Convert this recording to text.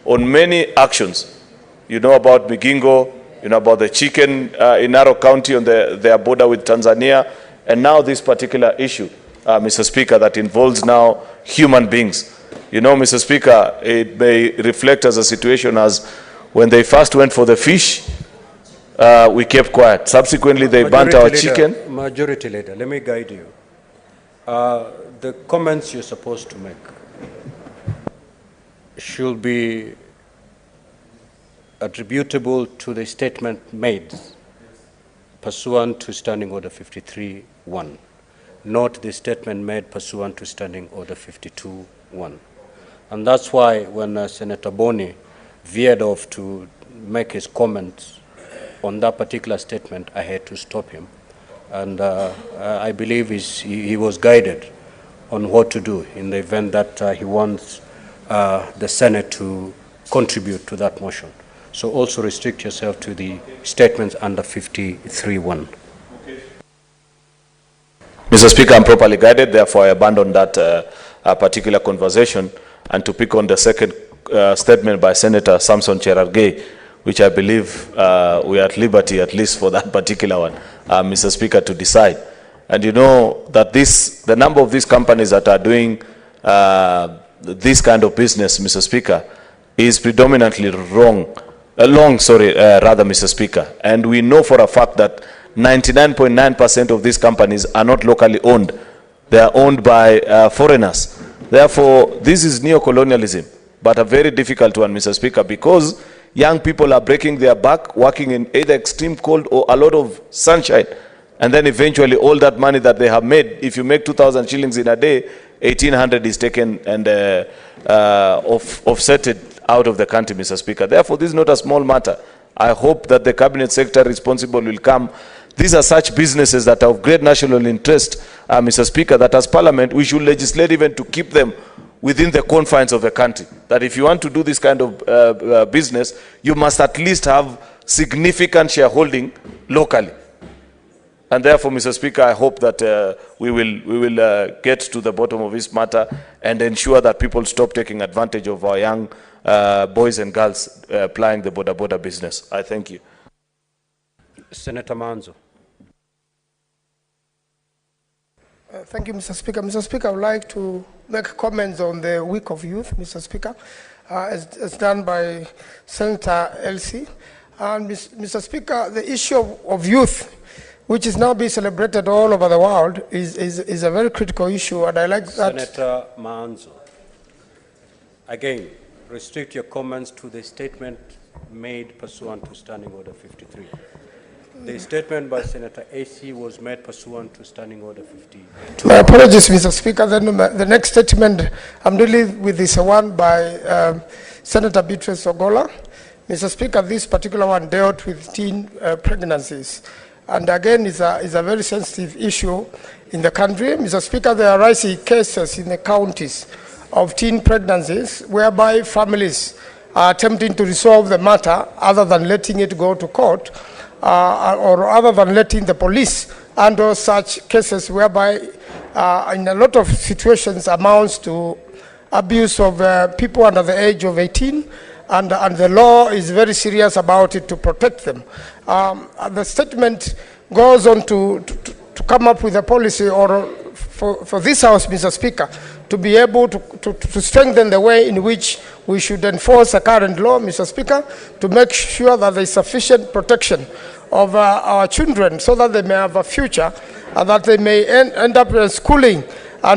on many actions. You know about Migingo, you know about the chicken in Narok County on their border with Tanzania, and now this particular issue, Mr. Speaker, that involves now human beings. You know, Mr. Speaker, it may reflect as a situation as when they first went for the fish, we kept quiet. Subsequently, they burnt our chicken. Majority Leader, let me guide you. The comments you're supposed to make should be attributable to the statement made pursuant to Standing Order 53-1, not the statement made pursuant to Standing Order 52-1. And that's why when Senator Boni veered off to make his comments on that particular statement, I had to stop him. And I believe he was guided on what to do in the event that he wants the Senate to contribute to that motion. So also restrict yourself to the statements under 53-1. Mr. Speaker, I'm properly guided, therefore I abandon that particular conversation, and to pick on the second statement by Senator Samson Cherargei, which I believe we are at liberty, at least for that particular one, Mr. Speaker, to decide. And you know that the number of these companies that are doing this kind of business, Mr. Speaker, is predominantly Mr. Speaker. And we know for a fact that 99.9% of these companies are not locally owned. They are owned by foreigners. Therefore, this is neo-colonialism, but a very difficult one, Mr. Speaker, because young people are breaking their back, working in either extreme cold or a lot of sunshine. And then eventually all that money that they have made, if you make 2,000 shillings in a day, 1,800 is taken and offsetted out of the country, Mr. Speaker. Therefore, this is not a small matter. I hope that the cabinet secretary responsible will come. These are such businesses that are of great national interest, Mr. Speaker, that as Parliament, we should legislate even to keep them within the confines of the country. That if you want to do this kind of business, you must at least have significant shareholding locally. And therefore, Mr. Speaker, I hope that we will get to the bottom of this matter and ensure that people stop taking advantage of our young boys and girls plying the border business. I thank you. Senator Manzo. Thank you, Mr. Speaker. Mr. Speaker, I would like to make comments on the Week of Youth, Mr. Speaker, as done by Senator Elsie. And Mr. Speaker, the issue of youth, which is now being celebrated all over the world, is a very critical issue, and I like that. Senator Manzo, again, restrict your comments to the statement made pursuant to Standing Order 53. The statement by Senator AC was made pursuant to Standing Order 52. My apologies, Mr. Speaker. Then the next statement I'm dealing with is one by Senator Beatrice Ogola. Mr. Speaker, this particular one dealt with teen pregnancies. And again, it's a very sensitive issue in the country. Mr. Speaker, there are rising cases in the counties of teen pregnancies whereby families are attempting to resolve the matter other than letting it go to court or other than letting the police handle such cases, whereby in a lot of situations amounts to abuse of people under the age of 18, and the law is very serious about it to protect them. The statement goes on to come up with a policy or for this House, Mr. Speaker, to be able to strengthen the way in which we should enforce the current law, Mr. Speaker, to make sure that there is sufficient protection of our children so that they may have a future and that they may end up schooling